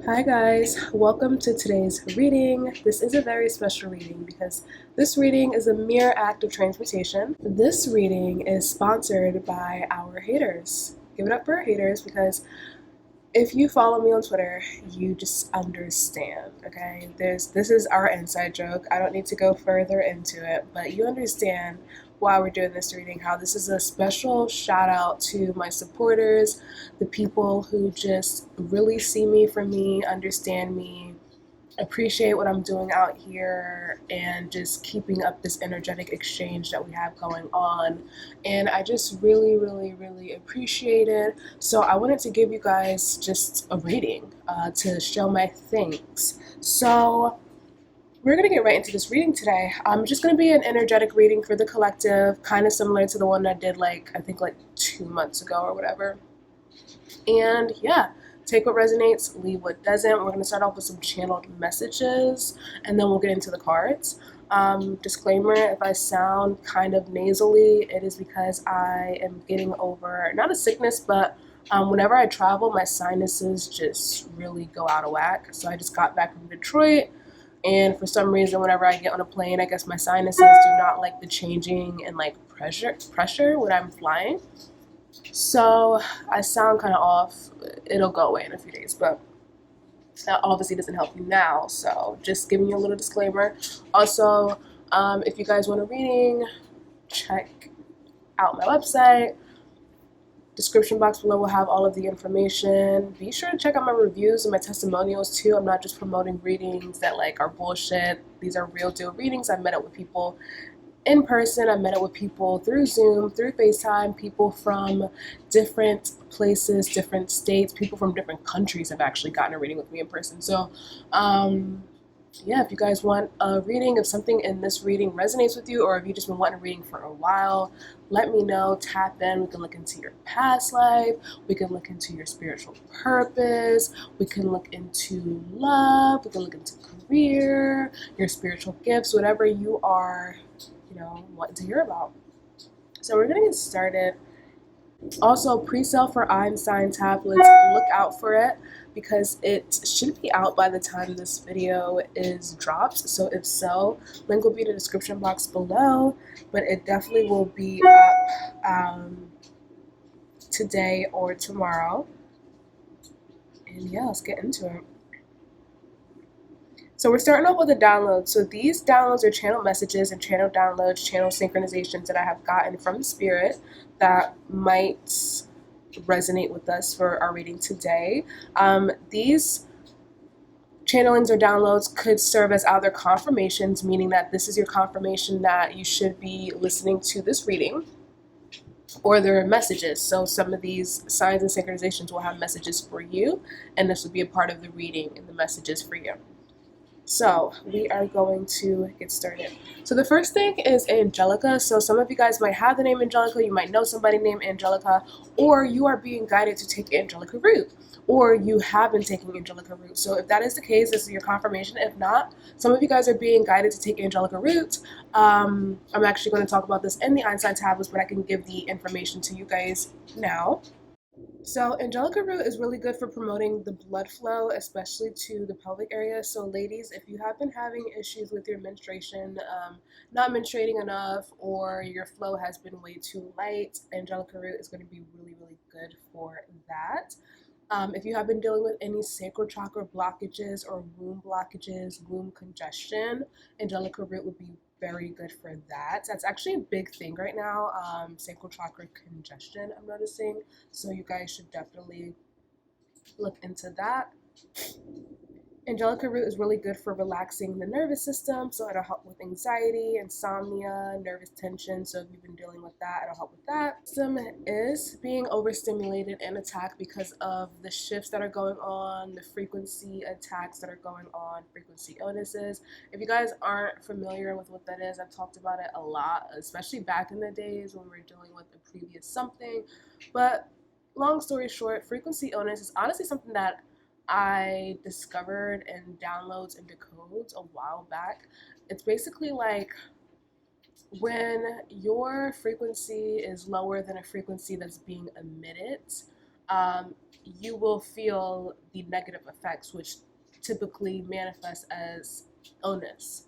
Hi guys, welcome to today's reading. This is a very special reading because this reading is a mere act of transmutation. This reading is sponsored by our haters. Give it up for our haters because if you follow me on Twitter, you just understand, okay? This is our inside joke. I don't need to go further into it, but you understand why we're doing this reading, how this is a special shout out to my supporters, the people who just really see me for me, understand me, appreciate what I'm doing out here, and just keeping up this energetic exchange that we have going on. And I just really appreciate it. So I wanted to give you guys just a reading to show my thanks. So we're going to get right into this reading today. I'm just going to be an energetic reading for the collective, kind of similar to the one I did I think 2 months ago or whatever. And yeah, take what resonates, leave what doesn't. We're going to start off with some channeled messages, and then we'll get into the cards. Disclaimer, if I sound kind of nasally, it is because I am getting over, not a sickness, but whenever I travel, my sinuses just really go out of whack. So I just got back from Detroit, and for some reason, whenever I get on a plane, I guess my sinuses do not like the changing and pressure when I'm flying. So I sound kind of off. It'll go away in a few days, but that obviously doesn't help you now. So just giving you a little disclaimer. Also, if you guys want a reading, check out my website. Description box below will have all of the information. Be sure to check out my reviews and my testimonials too. I'm not just promoting readings that are bullshit. These are real deal readings. I met up with people in person. I met up with people through Zoom, through FaceTime, people from different places, different states, people from different countries have actually gotten a reading with me in person. So, yeah, if you guys want a reading, if something in this reading resonates with you, or if you just been wanting a reading for a while, let me know. Tap in. We can look into your past life. We can look into your spiritual purpose. We can look into love. We can look into career, your spiritual gifts, whatever you are wanting to hear about. So we're gonna get started. Also, pre-sale for Einstein tablets, look out for it because it should be out by the time this video is dropped. So if so, link will be in the description box below, but it definitely will be up today or tomorrow. And yeah, let's get into it. So we're starting off with a download. So these downloads are channel messages and channel downloads, channel synchronizations that I have gotten from Spirit that might resonate with us for our reading today. These channelings or downloads could serve as either confirmations, meaning that this is your confirmation that you should be listening to this reading, or there are messages. So some of these signs and synchronizations will have messages for you, and this will be a part of the reading and the messages for you. So we are going to get started. So the first thing is Angelica. So some of you guys might have the name Angelica, you might know somebody named Angelica, or you are being guided to take Angelica root, or you have been taking Angelica root. So if that is the case, this is your confirmation. If not, some of you guys are being guided to take Angelica root. I'm actually going to talk about this in the Einstein tablets, but I can give the information to you guys now. So Angelica root is really good for promoting the blood flow, especially to the pelvic area. So ladies, if you have been having issues with your menstruation, not menstruating enough, or your flow has been way too light, Angelica root is going to be really good for that. If you have been dealing with any sacral chakra blockages or womb blockages, womb congestion, Angelica root would be very good for that. That's actually a big thing right now, sacral chakra congestion, I'm noticing. So you guys should definitely look into that. Angelica root is really good for relaxing the nervous system, so it'll help with anxiety, insomnia, nervous tension. So if you've been dealing with that, it'll help with that. System is being overstimulated and attacked because of the shifts that are going on, the frequency attacks that are going on, frequency illnesses. If you guys aren't familiar with what that is, I've talked about it a lot, especially back in the days when we were dealing with a previous something. But long story short, frequency illness is honestly something that I discovered in downloads and decodes a while back. It's basically like when your frequency is lower than a frequency that's being emitted, you will feel the negative effects, which typically manifest as illness,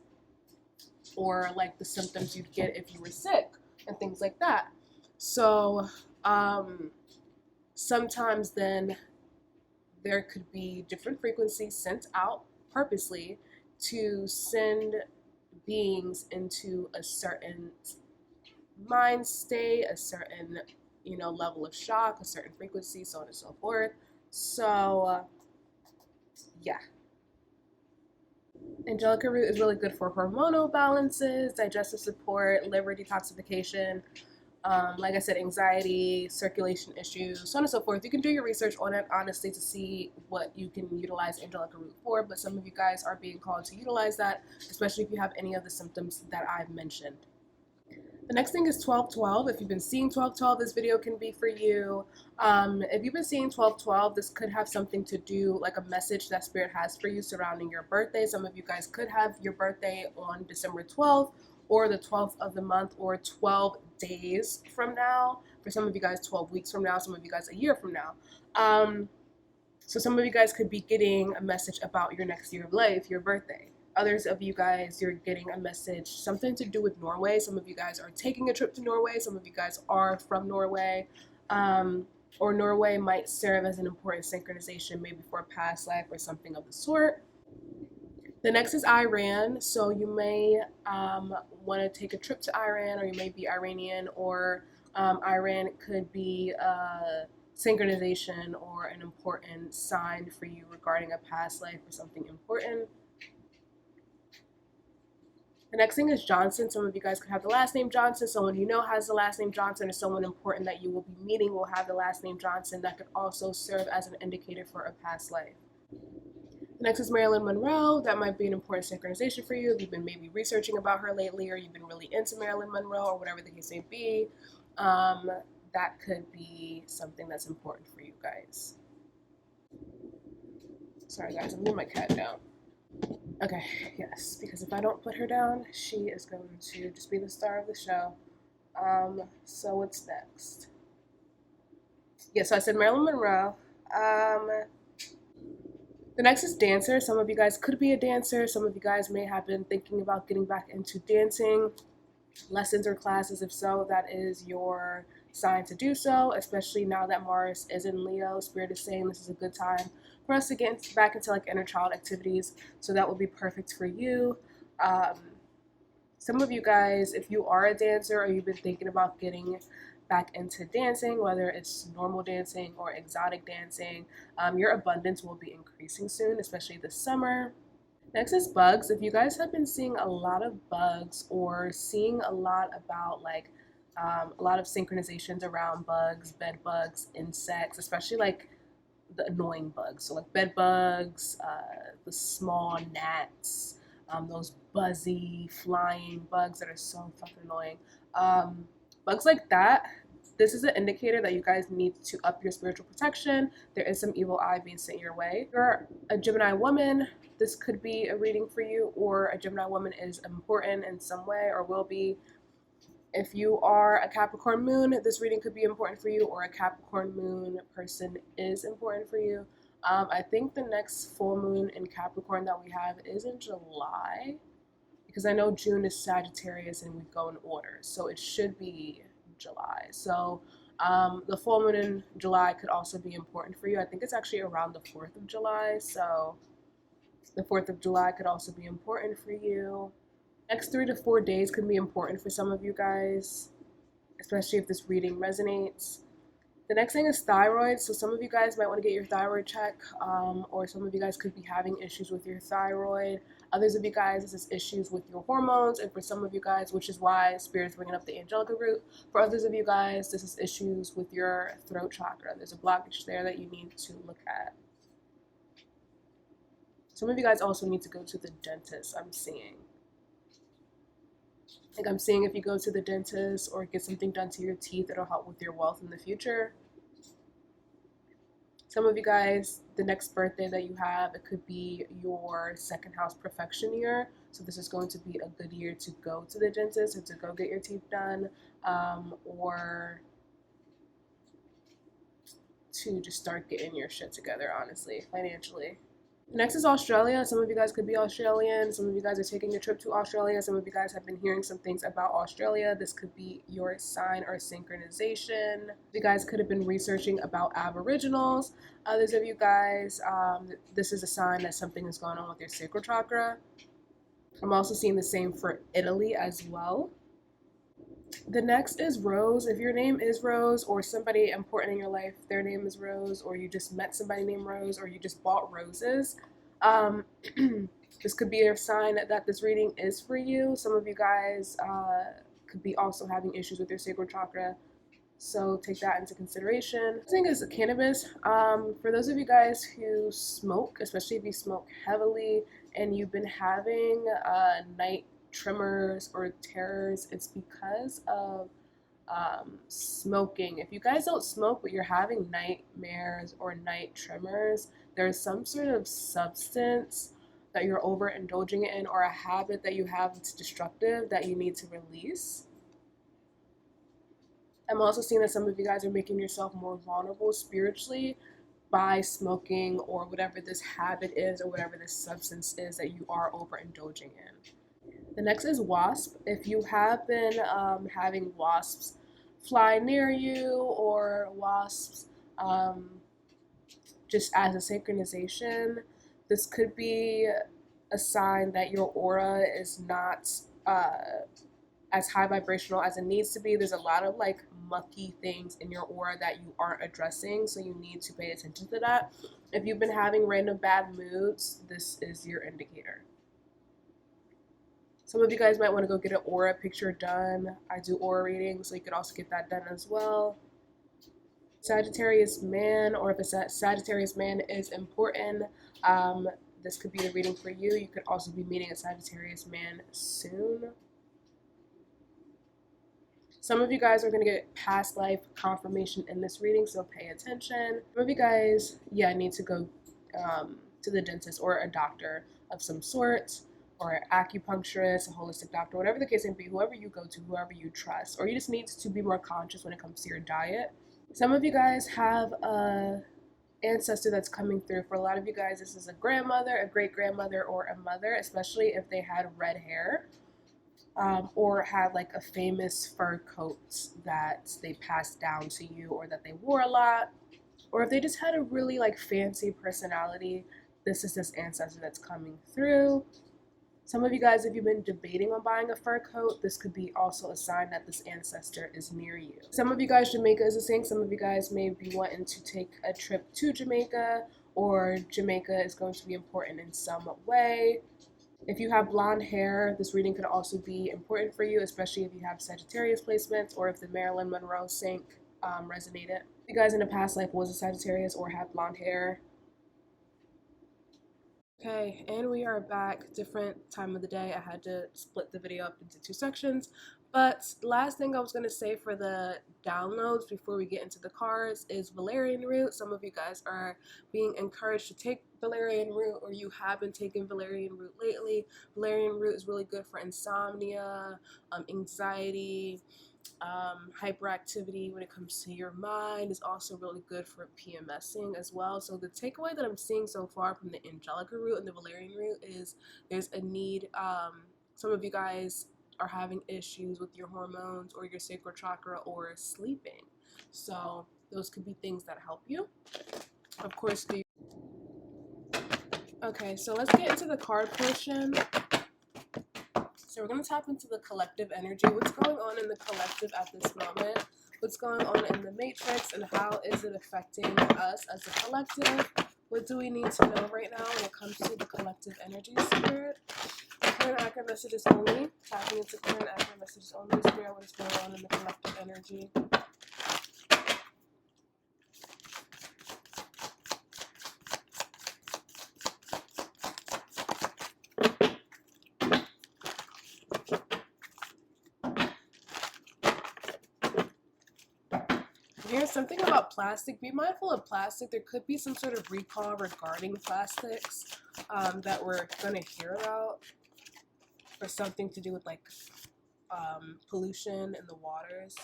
or like the symptoms you'd get if you were sick and things like that. So sometimes then there could be different frequencies sent out purposely to send beings into a certain mind state, a certain, level of shock, a certain frequency, so on and so forth. So yeah, angelica root is really good for hormonal balances, digestive support, liver detoxification, like I said, anxiety, circulation issues, so on and so forth. You can do your research on it, honestly, to see what you can utilize angelica root for, but some of you guys are being called to utilize that, especially if you have any of the symptoms that I've mentioned. The next thing is 1212. If you've been seeing 1212, this video can be for you. If you've been seeing 1212, this could have something to do, like a message that Spirit has for you surrounding your birthday. Some of you guys could have your birthday on December 12th, or the 12th of the month, or 12 days from now. For some of you guys, 12 weeks from now. Some of you guys, a year from now. So some of you guys could be getting a message about your next year of life, your birthday. Others of you guys, you're getting a message, something to do with Norway. Some of you guys are taking a trip to Norway. Some of you guys are from Norway. Or Norway might serve as an important synchronization, maybe for a past life or something of the sort. The next is Iran. So you may want to take a trip to Iran, or you may be Iranian, or Iran could be a synchronization or an important sign for you regarding a past life or something important. The next thing is Johnson. Some of you guys could have the last name Johnson. Someone you know has the last name Johnson, or someone important that you will be meeting will have the last name Johnson. That could also serve as an indicator for a past life. The next is Marilyn Monroe. That might be an important synchronization for you if you've been maybe researching about her lately, or you've been really into Marilyn Monroe, or whatever the case may be. That could be something that's important for you guys. Sorry guys, I'm moving my cat down. Okay, yes, because if I don't put her down, she is going to just be the star of the show. So what's next? Yeah, so I said Marilyn Monroe. The next is dancer. Some of you guys could be a dancer. Some of you guys may have been thinking about getting back into dancing lessons or classes. If so, that is your sign to do so, especially now that Mars is in Leo. Spirit is saying this is a good time for us to get back into like inner child activities, so that will be perfect for you. Some of you guys, if you are a dancer or you've been thinking about getting back into dancing, whether it's normal dancing or exotic dancing, your abundance will be increasing soon, especially this summer. Next is bugs. If you guys have been seeing a lot of bugs, or seeing a lot about like a lot of synchronizations around bugs, bed bugs, insects, especially like the annoying bugs, so like bed bugs, the small gnats, those buzzy flying bugs that are so fucking annoying, bugs like that, this is an indicator that you guys need to up your spiritual protection. There is some evil eye being sent your way. If you're a Gemini woman, this could be a reading for you, or a Gemini woman is important in some way, or will be. If you are a Capricorn moon, this reading could be important for you, or a Capricorn moon person is important for you. I think the next full moon in Capricorn that we have is in July, because I know June is Sagittarius and we go in order, so it should be July. So the full moon in July could also be important for you. I think it's actually around the 4th of July, so the 4th of July could also be important for you. Next 3 to 4 days could be important for some of you guys, especially if this reading resonates. The next thing is thyroid. So some of you guys might want to get your thyroid check, or some of you guys could be having issues with your thyroid. Others of you guys, this is issues with your hormones, and for some of you guys, which is why Spirit's bringing up the angelica root. For others of you guys, this is issues with your throat chakra. There's a blockage there that you need to look at. Some of you guys also need to go to the dentist, I'm seeing. Like I'm seeing if you go to the dentist or get something done to your teeth, it'll help with your wealth in the future. Some of you guys, the next birthday that you have, it could be your second house perfection year. So this is going to be a good year to go to the dentist, or to go get your teeth done, or to just start getting your shit together, honestly, financially. Next is Australia. Some of you guys could be Australian. Some of you guys are taking a trip to Australia. Some of you guys have been hearing some things about Australia. This could be your sign or synchronization. You guys could have been researching about Aboriginals. Others of you guys, this is a sign that something is going on with your sacral chakra. I'm also seeing the same for Italy as well. The next is Rose. If your name is Rose, or somebody important in your life, their name is Rose, or you just met somebody named Rose, or you just bought roses, this could be a sign that this reading is for you. Some of you guys could be also having issues with your sacral chakra, so take that into consideration. The thing is cannabis. For those of you guys who smoke, especially if you smoke heavily and you've been having night tremors or terrors, it's because of smoking. If you guys don't smoke but you're having nightmares or night tremors, there's some sort of substance that you're overindulging in or a habit that you have that's destructive that you need to release. I'm also seeing that some of you guys are making yourself more vulnerable spiritually by smoking or whatever this habit is or whatever this substance is that you are overindulging in. The next is wasp. If you have been having wasps fly near you or wasps just as a synchronization, this could be a sign that your aura is not as high vibrational as it needs to be. There's a lot of like mucky things in your aura that you aren't addressing, so you need to pay attention to that. If you've been having random bad moods, this is your indicator. Some of you guys might want to go get an aura picture done. I do aura readings, so you could also get that done as well. Sagittarius man, or if it's that Sagittarius man is important, this could be the reading for you. You could also be meeting a Sagittarius man soon. Some of you guys are going to get past life confirmation in this reading, so pay attention. Some of you guys, need to go to the dentist or a doctor of some sort, or an acupuncturist, a holistic doctor, whatever the case may be, whoever you go to, whoever you trust, or you just need to be more conscious when it comes to your diet. Some of you guys have a ancestor that's coming through. For a lot of you guys, this is a grandmother, a great-grandmother, or a mother, especially if they had red hair. Or had like a famous fur coat that they passed down to you or that they wore a lot, or if they just had a really like fancy personality, this is this ancestor that's coming through. Some of you guys, if you've been debating on buying a fur coat, this could be also a sign that this ancestor is near you. Some of you guys, Jamaica is a thing. Some of you guys may be wanting to take a trip to Jamaica, or Jamaica is going to be important in some way. If you have blonde hair, this reading could also be important for you, especially if you have Sagittarius placements or if the Marilyn Monroe sync resonated. If you guys in a past life was a Sagittarius or have blonde hair. Okay, and we are back. Different time of the day. I had to split the video up into two sections. But last thing I was going to say for the downloads before we get into the cards is valerian root. Some of you guys are being encouraged to take valerian root, or you have been taking valerian root lately. Valerian root is really good for insomnia, anxiety, hyperactivity when it comes to your mind. Is also really good for PMSing as well. So the takeaway that I'm seeing so far from the angelica root and the valerian root is there's a need. Some of you guys are having issues with your hormones or your sacral chakra or sleeping, so those could be things that help you. Of course. Okay, so let's get into the card portion. So we're going to tap into the collective energy. What's going on in the collective at this moment? What's going on in the matrix, and how is it affecting us as a collective? What do we need to know right now when it comes to the collective energy, Spirit? Current accurate messages only. Tapping into current accurate messages only. Spirit, what is going on in the collective energy? Here's something about plastic. Be mindful of plastic. There could be some sort of recall regarding plastics that we're going to hear about, or something to do with like pollution in the waters.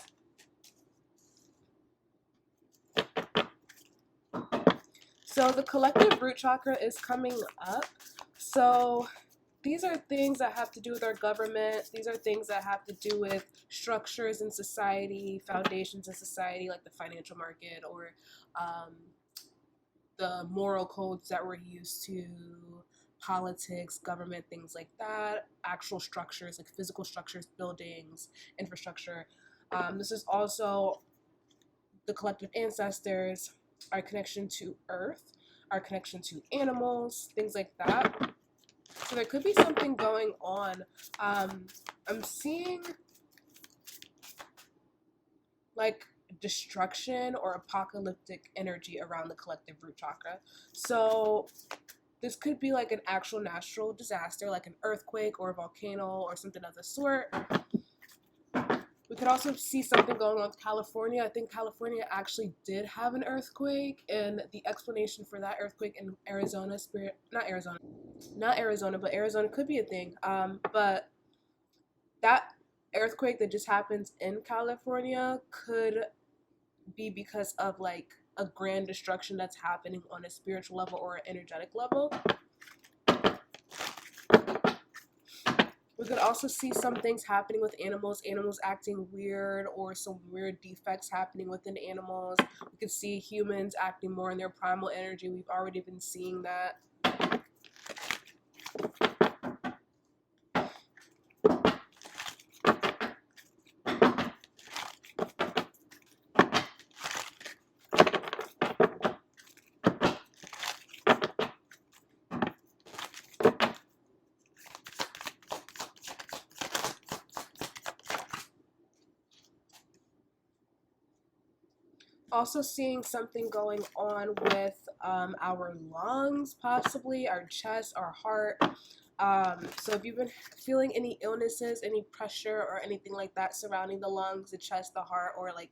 So the collective root chakra is coming up. So these are things that have to do with our government. These are things that have to do with structures in society, foundations in society, like the financial market, or the moral codes that we're used to, politics, government, things like that, actual structures, like physical structures, buildings, infrastructure. This is also the collective ancestors, our connection to earth, our connection to animals, things like that. So there could be something going on. I'm seeing like destruction or apocalyptic energy around the collective root chakra. So this could be like an actual natural disaster, like an earthquake or a volcano or something of the sort. We could also see something going on with California. I think California actually did have an earthquake, and the explanation for that earthquake in Arizona, not Arizona, but Arizona could be a thing. But that earthquake that just happens in California could be because of like a grand destruction that's happening on a spiritual level or an energetic level. We could also see some things happening with animals acting weird, or some weird defects happening within animals. We could see humans acting more in their primal energy. We've already been seeing that. Also seeing something going on with our lungs, possibly, our chest, our heart. So if you've been feeling any illnesses, any pressure or anything like that surrounding the lungs, the chest, the heart, or like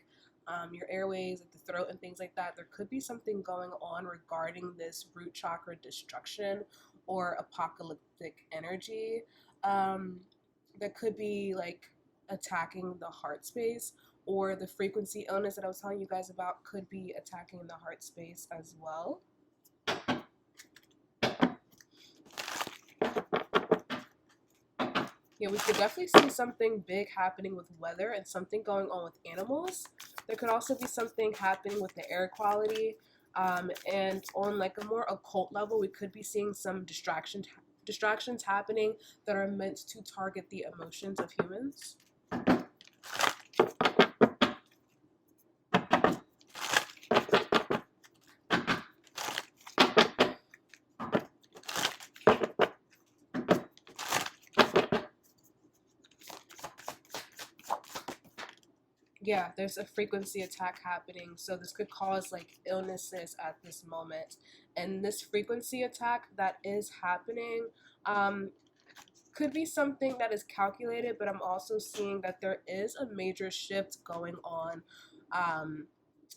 your airways, like the throat and things like that, there could be something going on regarding this root chakra destruction or apocalyptic energy. That could be like attacking the heart space, or the frequency illness that I was telling you guys about could be attacking the heart space as well. Yeah, we could definitely see something big happening with weather and something going on with animals. There could also be something happening with the air quality. And on like a more occult level, we could be seeing some distractions happening that are meant to target the emotions of humans. Yeah, there's a frequency attack happening, so this could cause like illnesses at this moment. And this frequency attack that is happening could be something that is calculated, but I'm also seeing that there is a major shift going on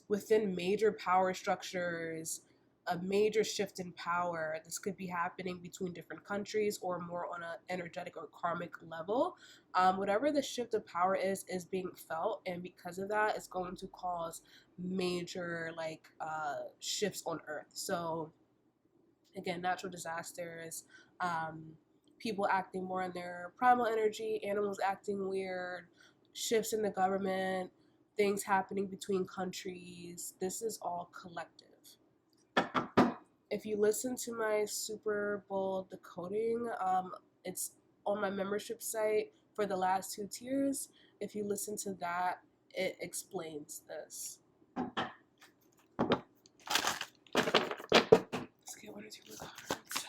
within major power structures, a major shift in power. This could be happening between different countries or more on an energetic or karmic level. Whatever the shift of power is being felt, and because of that, it's going to cause major like shifts on Earth. So again, natural disasters, people acting more in their primal energy, animals acting weird, shifts in the government, things happening between countries. This is all collective. If you listen to my Super Bowl decoding, it's on my membership site for the last 2 tiers. If you listen to that, it explains this. Let's get 1 or 2 more cards.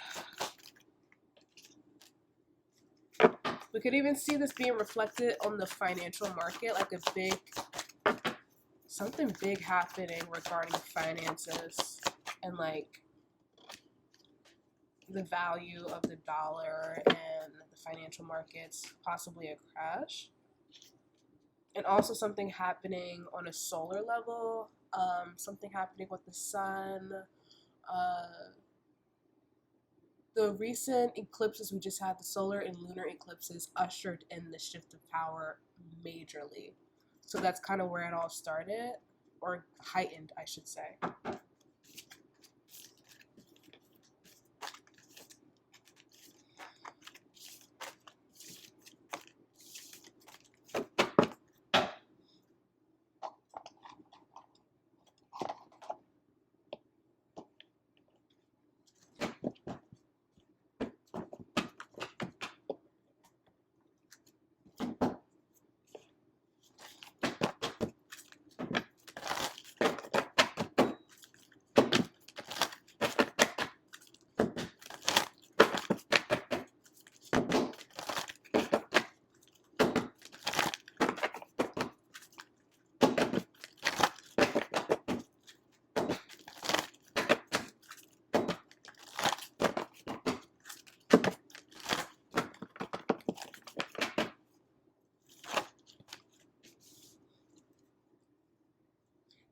We could even see this being reflected on the financial market, like something big happening regarding finances and like the value of the dollar and the financial markets, possibly a crash. And also something happening on a solar level, something happening with the sun. The recent eclipses we just had, the solar and lunar eclipses, ushered in the shift of power majorly. So that's kind of where it all started, or heightened, I should say.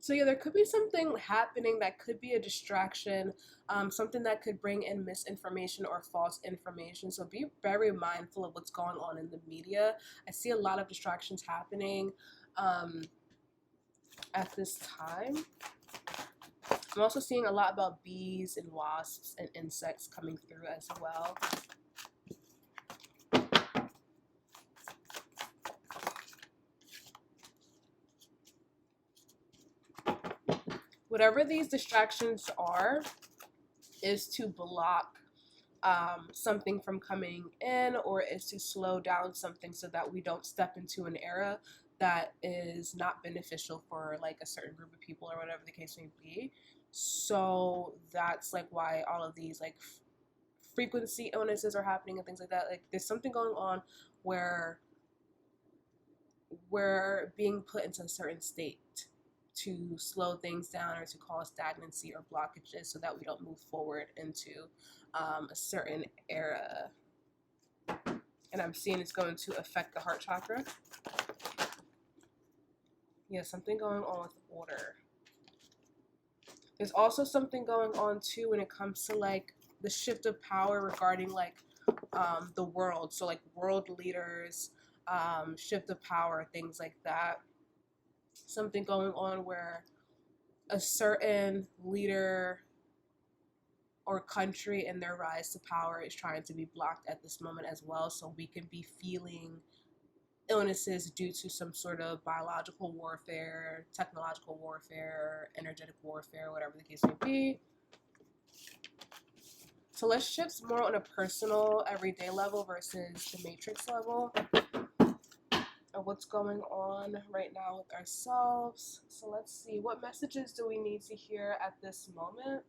So yeah, there could be something happening that could be a distraction, something that could bring in misinformation or false information. So be very mindful of what's going on in the media. I see a lot of distractions happening at this time. I'm also seeing a lot about bees and wasps and insects coming through as well. Whatever these distractions are, is to block something from coming in, or is to slow down something so that we don't step into an era that is not beneficial for like a certain group of people or whatever the case may be. So that's like why all of these like frequency illnesses are happening and things like that. Like there's something going on where we're being put into a certain state to slow things down or to cause stagnancy or blockages so that we don't move forward into a certain era. And I'm seeing it's going to affect the heart chakra. Yeah, something going on with order. There's also something going on too when it comes to like the shift of power regarding like the world. So like world leaders, shift of power, things like that. Something going on where a certain leader or country in their rise to power is trying to be blocked at this moment as well. So we can be feeling illnesses due to some sort of biological warfare, technological warfare, energetic warfare, whatever the case may be. So let's shift more on a personal, everyday level versus the matrix level of what's going on right now with ourselves. So let's see, what messages do we need to hear at this moment?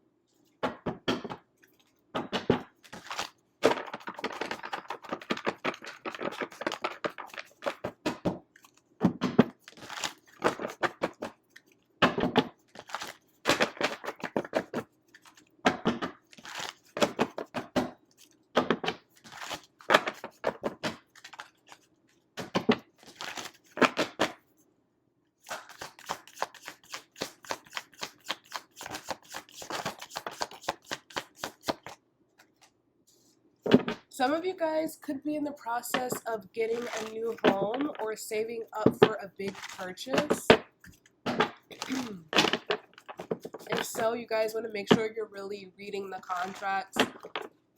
Some of you guys could be in the process of getting a new home or saving up for a big purchase. If so, you guys want to make sure you're really reading the contracts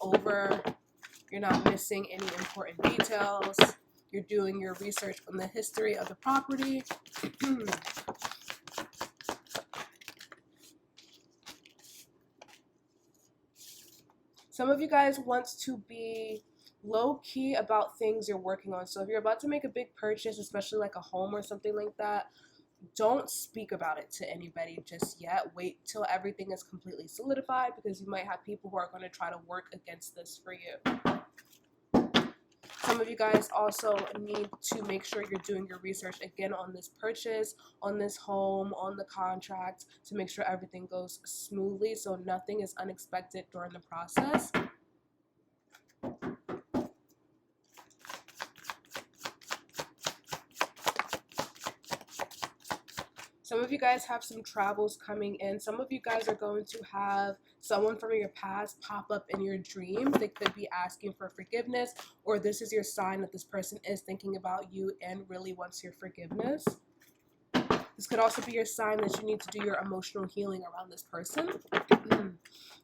over. You're not missing any important details. You're doing your research on the history of the property. Some of you guys want to be low-key about things you're working on. So if you're about to make a big purchase, especially like a home or something like that, don't speak about it to anybody just yet. Wait till everything is completely solidified, because you might have people who are going to try to work against this for you. Some of you guys also need to make sure you're doing your research again on this purchase, on this home, on the contract, to make sure everything goes smoothly so nothing is unexpected during the process. Some of you guys have some travels coming in. Some of you guys are going to have someone from your past pop up in your dreams. They could be asking for forgiveness, or this is your sign that this person is thinking about you and really wants your forgiveness. This could also be your sign that you need to do your emotional healing around this person.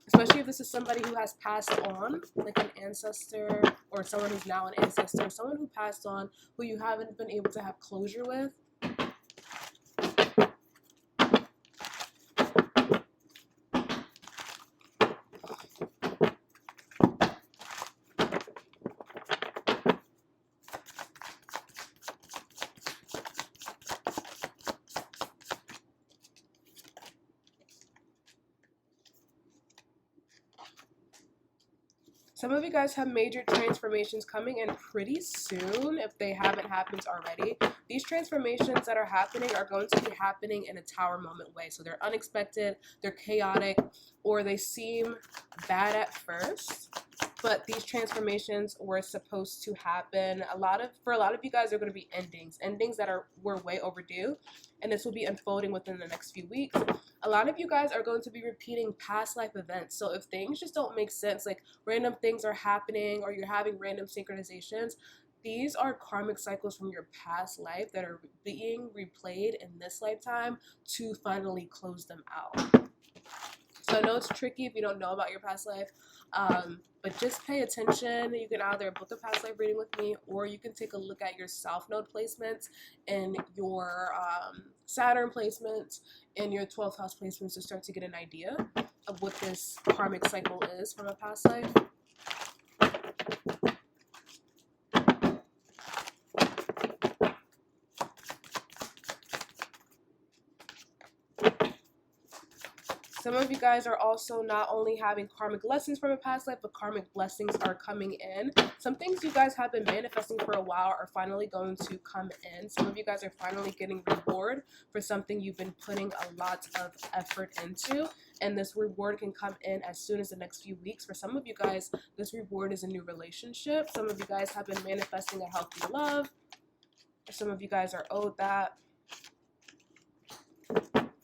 Especially if this is somebody who has passed on, like an ancestor, or someone who's now an ancestor, someone who passed on who you haven't been able to have closure with. Some of you guys have major transformations coming in pretty soon if they haven't happened already. These transformations that are happening are going to be happening in a tower moment way. So they're unexpected, they're chaotic, or they seem bad at first. but these transformations were supposed to happen. For a lot of you guys, are going to be endings that were way overdue, and this will be unfolding within the next few weeks. A lot of you guys are going to be repeating past life events. So if things just don't make sense, like random things are happening or you're having random synchronizations, these are karmic cycles from your past life that are being replayed in this lifetime to finally close them out. So I know it's tricky if you don't know about your past life, but just pay attention. You can either book a past life reading with me, or you can take a look at your South Node placements and your Saturn placements and your 12th house placements to start to get an idea of what this karmic cycle is from a past life. Some of you guys are also not only having karmic lessons from a past life, but karmic blessings are coming in. Some things you guys have been manifesting for a while are finally going to come in. Some of you guys are finally getting reward for something you've been putting a lot of effort into, and this reward can come in as soon as the next few weeks. For some of you guys, this reward is a new relationship. Some of you guys have been manifesting a healthy love. Some of you guys are owed that.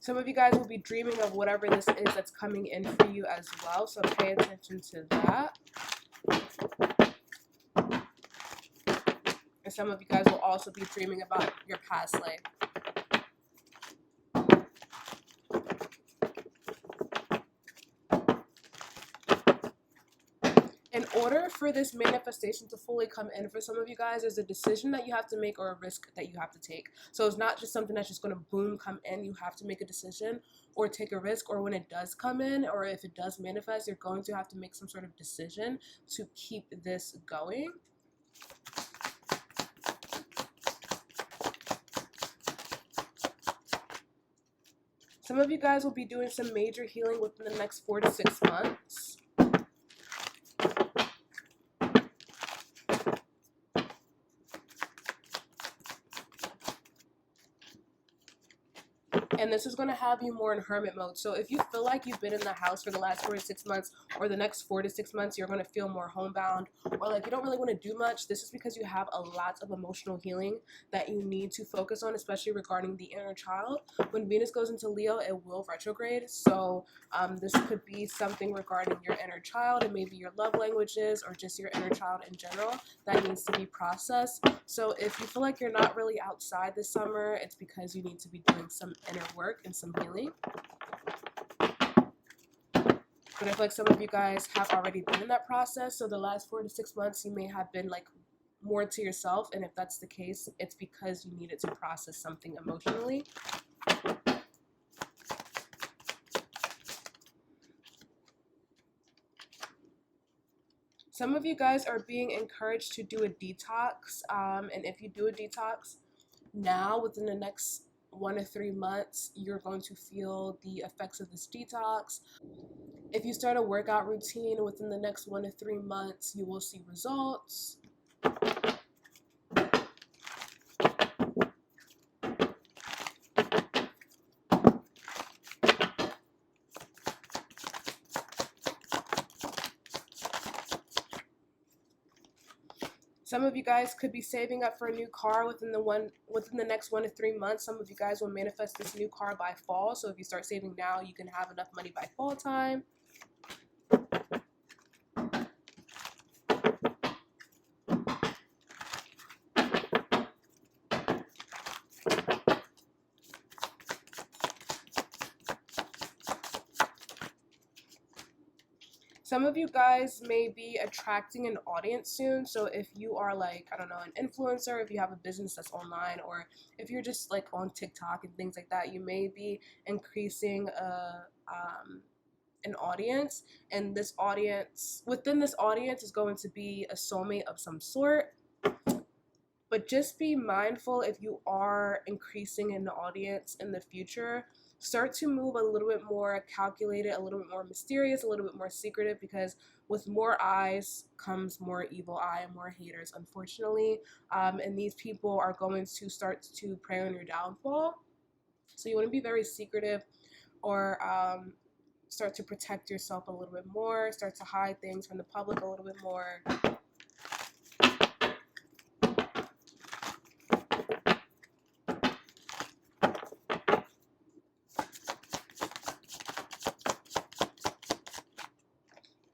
Some of you guys will be dreaming of whatever this is that's coming in for you as well, so pay attention to that. And some of you guys will also be dreaming about your past life. In order for this manifestation to fully come in for some of you guys, there's a decision that you have to make or a risk that you have to take. So it's not just something that's just going to boom come in. You have to make a decision or take a risk, or when it does come in, or if it does manifest, you're going to have to make some sort of decision to keep this going. Some of you guys will be doing some major healing within the next 4 to 6 months. And this is going to have you more in hermit mode. So if you feel like you've been in the house for the last 4 to 6 months, or the next 4 to 6 months, you're going to feel more homebound, or like you don't really want to do much, this is because you have a lot of emotional healing that you need to focus on, especially regarding the inner child. When Venus goes into Leo, it will retrograde. So this could be something regarding your inner child, and maybe your love languages, or just your inner child in general, that needs to be processed. So if you feel like you're not really outside this summer, it's because you need to be doing some inner work and some healing. But I feel like some of you guys have already been in that process. So the last 4 to 6 months, you may have been like more to yourself. And if that's the case, it's because you needed to process something emotionally. Some of you guys are being encouraged to do a detox. And if you do a detox now, within the next 1 to 3 months, you're going to feel the effects of this detox. If you start a workout routine within the next 1 to 3 months, you will see results. Some of you guys could be saving up for a new car within the next 1 to 3 months. Some of you guys will manifest this new car by fall. So if you start saving now, you can have enough money by fall time. Some of you guys may be attracting an audience soon. So if you are like, I don't know, an influencer, if you have a business that's online, or if you're just like on TikTok and things like that, you may be increasing an audience. And this audience, within this audience, is going to be a soulmate of some sort. But just be mindful if you are increasing an audience in the future. Start to move a little bit more calculated, a little bit more mysterious, a little bit more secretive, because with more eyes comes more evil eye and more haters, unfortunately. And these people are going to start to prey on your downfall. So you want to be very secretive, or start to protect yourself a little bit more, start to hide things from the public a little bit more.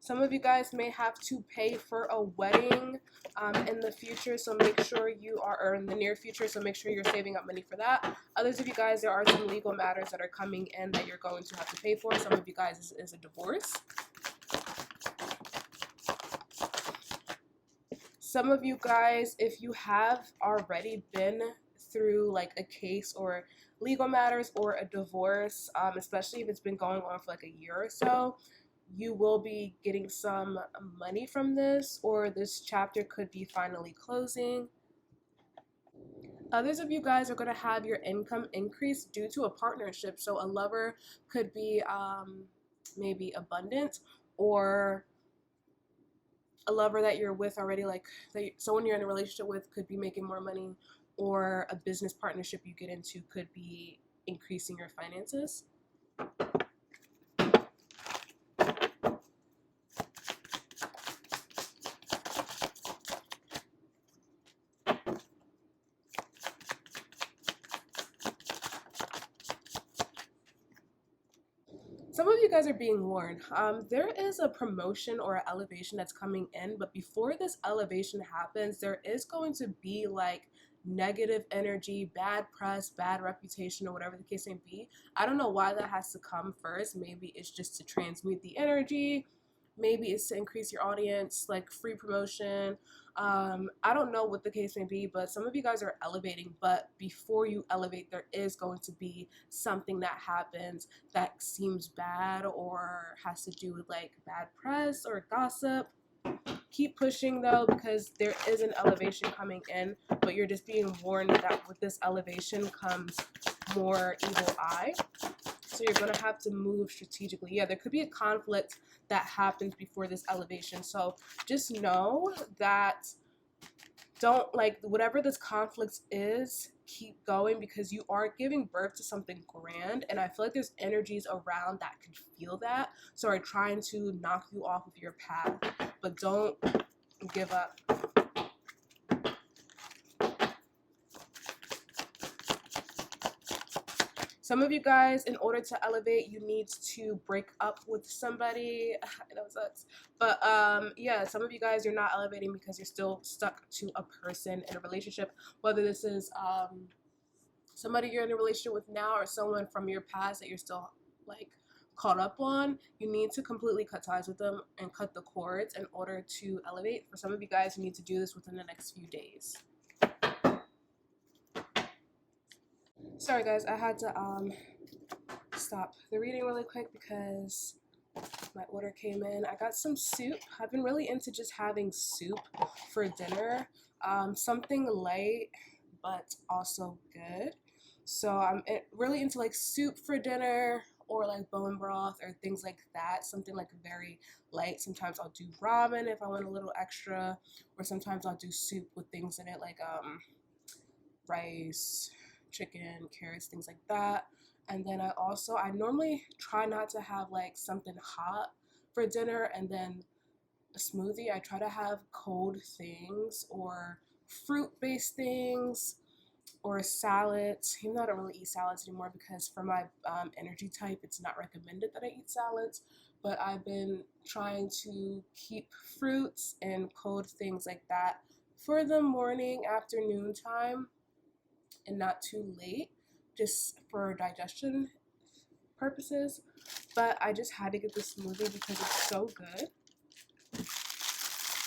Some of you guys may have to pay for a wedding in the future, so make sure you are, or in the near future, so make sure you're saving up money for that. Others of you guys, there are some legal matters that are coming in that you're going to have to pay for. Some of you guys is a divorce. Some of you guys, if you have already been through like a case or legal matters or a divorce, especially if it's been going on for like a year or so, you will be getting some money from this, or this chapter could be finally closing. Others of you guys are going to have your income increase due to a partnership. So a lover could be maybe abundant, or a lover that you're with already, like someone you're in a relationship with could be making more money, or a business partnership you get into could be increasing your finances. Some of you guys are being warned. There is a promotion or an elevation that's coming in, but before this elevation happens, there is going to be like negative energy, bad press, bad reputation, or whatever the case may be. I don't know why that has to come first. Maybe it's just to transmute the energy. Maybe it's to increase your audience, like free promotion. I don't know what the case may be, but some of you guys are elevating, but before you elevate, there is going to be something that happens that seems bad or has to do with like bad press or gossip. Keep pushing though, because there is an elevation coming in, but you're just being warned that with this elevation comes more evil eye. So you're going to have to move strategically. Yeah, there could be a conflict that happens before this elevation. So just know that don't, like, whatever this conflict is, keep going, because you are giving birth to something grand. And I feel like there's energies around that can feel that. So are trying to knock you off of your path. But don't give up. Some of you guys, in order to elevate, you need to break up with somebody. That sucks. But yeah, some of you guys, you're not elevating because you're still stuck to a person in a relationship. Whether this is somebody you're in a relationship with now, or someone from your past that you're still like caught up on, you need to completely cut ties with them and cut the cords in order to elevate. For some of you guys, you need to do this within the next few days. Sorry guys, I had to stop the reading really quick because my order came in. I got some soup. I've been really into just having soup for dinner. Something light but also good. So I'm really into like soup for dinner, or like bone broth or things like that. Something like very light. Sometimes I'll do ramen if I want a little extra, or sometimes I'll do soup with things in it like rice, chicken, carrots, things like that. And then I normally try not to have like something hot for dinner and then a smoothie. I try to have cold things or fruit-based things or salads. Even though I don't really eat salads anymore because for my energy type, it's not recommended that I eat salads. But I've been trying to keep fruits and cold things like that for the morning, afternoon time, and not too late, just for digestion purposes. But I just had to get this smoothie because it's so good.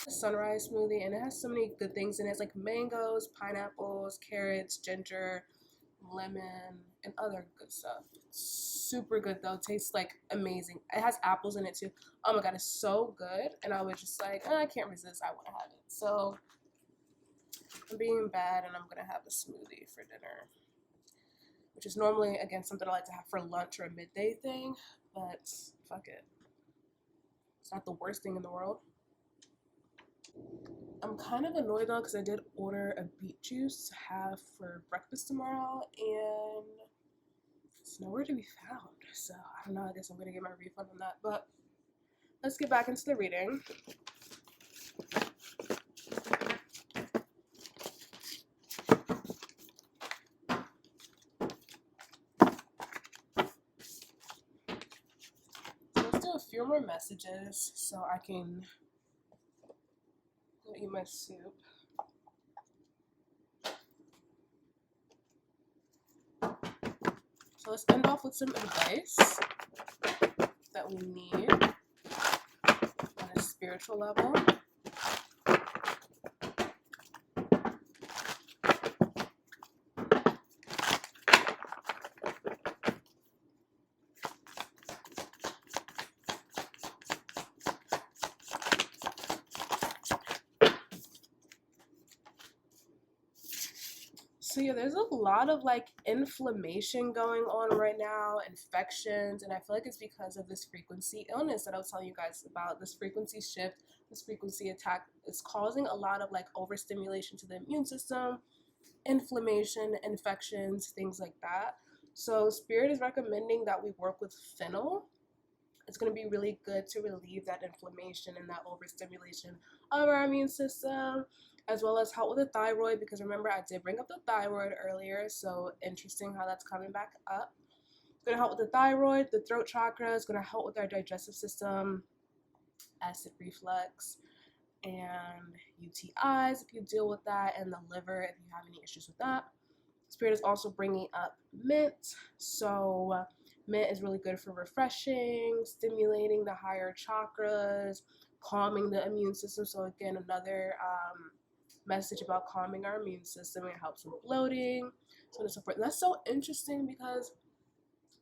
A sunrise smoothie, and it has so many good things in it. It's like mangoes, pineapples, carrots, ginger, lemon, and other good stuff. It's super good though. It tastes like amazing. It has apples in it too. Oh my god, it's so good. And I was just like, I can't resist. I want to have it. So I'm being bad, and I'm gonna have a smoothie for dinner, which is normally, again, something I like to have for lunch or a midday thing, but fuck it. It's not the worst thing in the world. I'm kind of annoyed though because I did order a beet juice to have for breakfast tomorrow, and it's nowhere to be found. So I don't know, I guess I'm gonna get my refund on that. But let's get back into the reading. So let's do a few more messages so I can go eat my soup. So let's end off with some advice that we need on a spiritual level. So yeah, there's a lot of like inflammation going on right now, infections, and I feel like it's because of this frequency illness that I was telling you guys about. This frequency shift, this frequency attack is causing a lot of like overstimulation to the immune system, inflammation, infections, things like that. So Spirit is recommending that we work with fennel. It's going to be really good to relieve that inflammation and that overstimulation of our immune system, as well as help with the thyroid, because remember I did bring up the thyroid earlier, so interesting how that's coming back up. It's going to help with the thyroid, the throat chakra. It's going to help with our digestive system, acid reflux, and UTIs if you deal with that, and the liver if you have any issues with that. Spirit is also bringing up mint. So mint is really good for refreshing, stimulating the higher chakras, calming the immune system. So again, another message about calming our immune system. It helps with bloating, so on and so forth. And that's so interesting because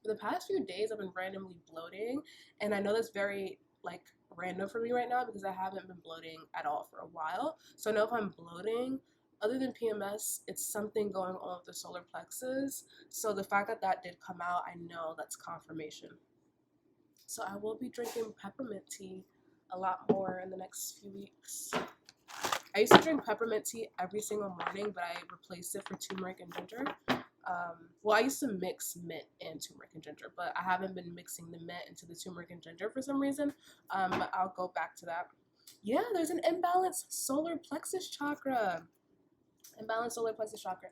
for the past few days I've been randomly bloating, and I know that's very like random for me right now because I haven't been bloating at all for a while. So I know if I'm bloating, other than PMS, it's something going on with the solar plexus. So the fact that that did come out, I know that's confirmation. So I will be drinking peppermint tea a lot more in the next few weeks. I used to drink peppermint tea every single morning, but I replaced it for turmeric and ginger. Well, I used to mix mint and turmeric and ginger, but I haven't been mixing the mint into the turmeric and ginger for some reason. But I'll go back to that. Yeah, there's an imbalanced solar plexus chakra. Imbalanced solar plexus chakra.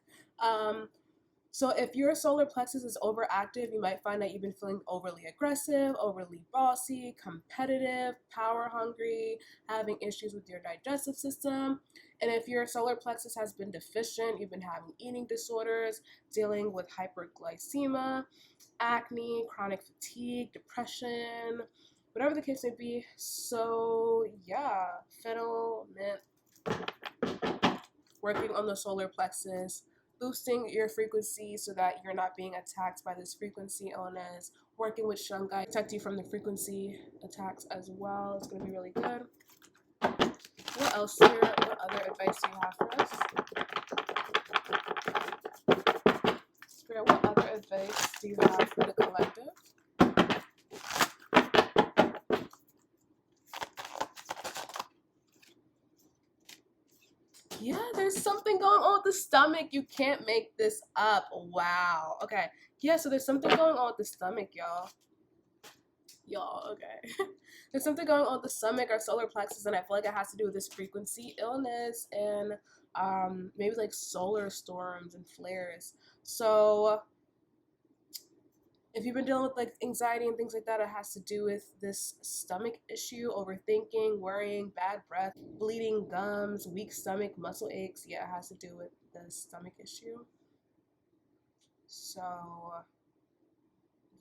So if your solar plexus is overactive, you might find that you've been feeling overly aggressive, overly bossy, competitive, power hungry, having issues with your digestive system. And if your solar plexus has been deficient, you've been having eating disorders, dealing with hyperglycemia, acne, chronic fatigue, depression, whatever the case may be. So yeah, fennel, mint, working on the solar plexus, boosting your frequency so that you're not being attacked by this frequency illness, working with shungai, protect you from the frequency attacks as well. It's going to be really good. What else here? What other advice do you have for us? Spirit, what other advice do you have for the collective? Yeah, there's something going on with the stomach. You can't make this up. Wow. Okay. Yeah, so there's something going on with the stomach, y'all. Okay. There's something going on with the stomach or solar plexus, and I feel like it has to do with this frequency illness and maybe like solar storms and flares. So if you've been dealing with like anxiety and things like that, it has to do with this stomach issue, overthinking, worrying, bad breath, bleeding gums, weak stomach, muscle aches. Yeah, it has to do with the stomach issue. So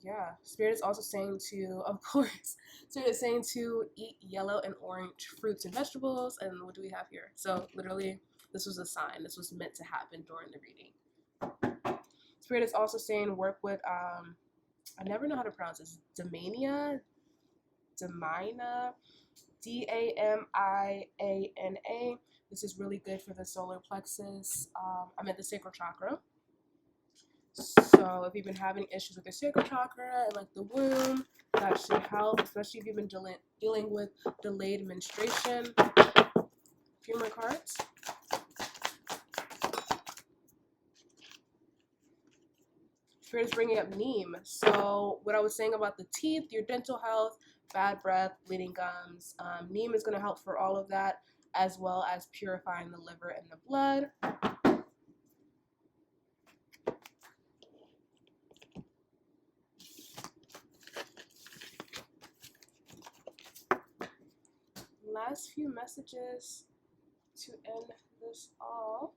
yeah, Spirit is also saying to, of course, Spirit is saying to eat yellow and orange fruits and vegetables. And what do we have here? So literally, this was a sign. This was meant to happen during the reading. Spirit is also saying work with, I never know how to pronounce this, Damina, Damiana. This is really good for the solar plexus. I meant the sacral chakra. So if you've been having issues with your sacral chakra and like the womb, that should help, especially if you've been dealing with delayed menstruation. A few more cards. Spirit is bringing up neem. So what I was saying about the teeth, your dental health, bad breath, bleeding gums, neem is going to help for all of that, as well as purifying the liver and the blood. Last few messages to end this off.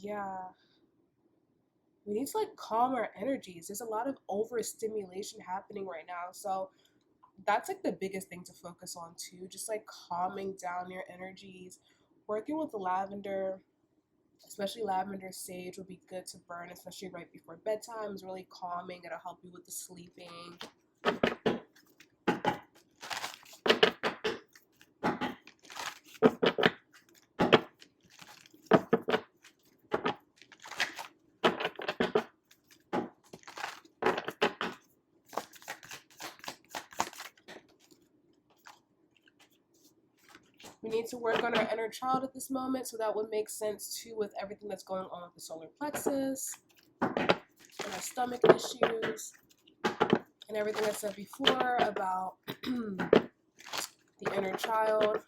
Yeah, we need to like calm our energies. There's a lot of overstimulation happening right now, so that's like the biggest thing to focus on too, just like calming down your energies. Working with lavender, especially lavender sage, would be good to burn, especially right before bedtime. It's really calming. It'll help you with the sleeping. We need to work on our inner child at this moment, so that would make sense too with everything that's going on with the solar plexus and our stomach issues and everything I said before about the inner child.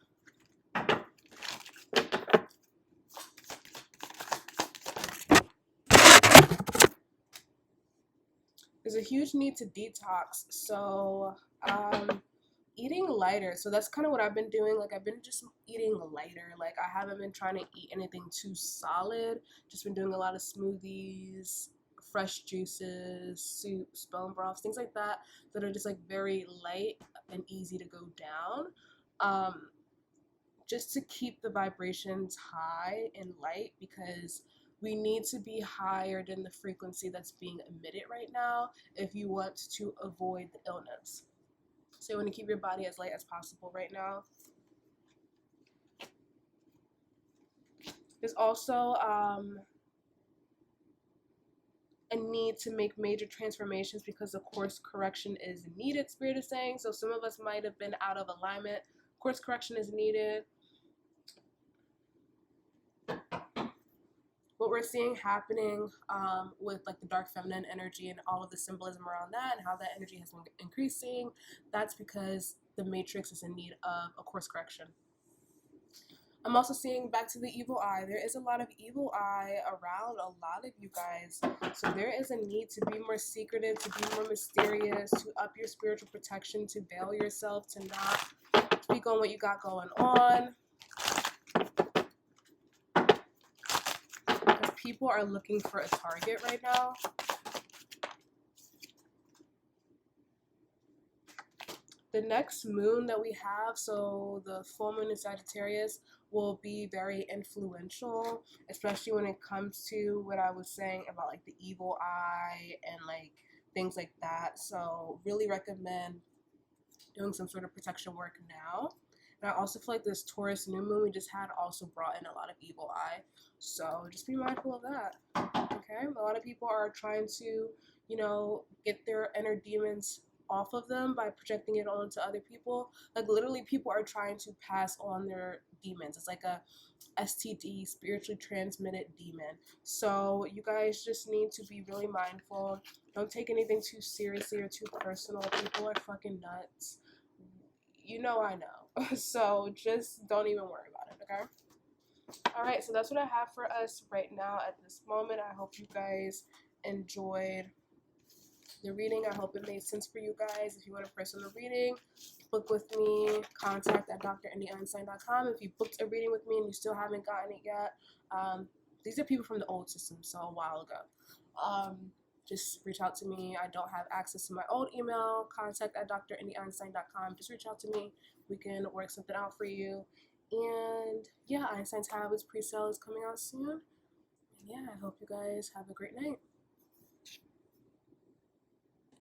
There's a huge need to detox, so eating lighter. So that's kind of what I've been doing. Like I've been just eating lighter. Like I haven't been trying to eat anything too solid. Just been doing a lot of smoothies, fresh juices, soups, bone broths, things like that that are just like very light and easy to go down. Just to keep the vibrations high and light, because we need to be higher than the frequency that's being emitted right now if you want to avoid the illness. So you want to keep your body as light as possible right now. There's also a need to make major transformations because the course correction is needed, Spirit is saying. So some of us might have been out of alignment. Course correction is needed. What we're seeing happening with like the dark feminine energy and all of the symbolism around that and how that energy has been increasing, that's because the matrix is in need of a course correction. I'm also seeing back to the evil eye. There is a lot of evil eye around a lot of you guys. So there is a need to be more secretive, to be more mysterious, to up your spiritual protection, to veil yourself, to not speak on what you got going on. Because people are looking for a target right now. The next moon that we have, so the full moon in Sagittarius, will be very influential, especially when it comes to what I was saying about like the evil eye and like things like that. So really recommend doing some sort of protection work now. And I also feel like this Taurus new moon we just had also brought in a lot of evil eye. So just be mindful of that. Okay? A lot of people are trying to, you know, get their inner demons off of them by projecting it onto other people. Like literally people are trying to pass on their demons. It's like a STD, spiritually transmitted demon. So you guys just need to be really mindful. Don't take anything too seriously or too personal. People are fucking nuts. You know I know. So just don't even worry about it, okay? Alright, so that's what I have for us right now at this moment. I hope you guys enjoyed the reading. I hope it made sense for you guys. If you want a personal reading, book with me, contact at DrIndyEinstein.com. If you booked a reading with me and you still haven't gotten it yet, these are people from the old system, so a while ago. Just reach out to me. I don't have access to my old email, contact at DrIndyEinstein.com. Just reach out to me. We can work something out for you. And yeah, Einstein's Habits pre-sale is coming out soon. And yeah, I hope you guys have a great night.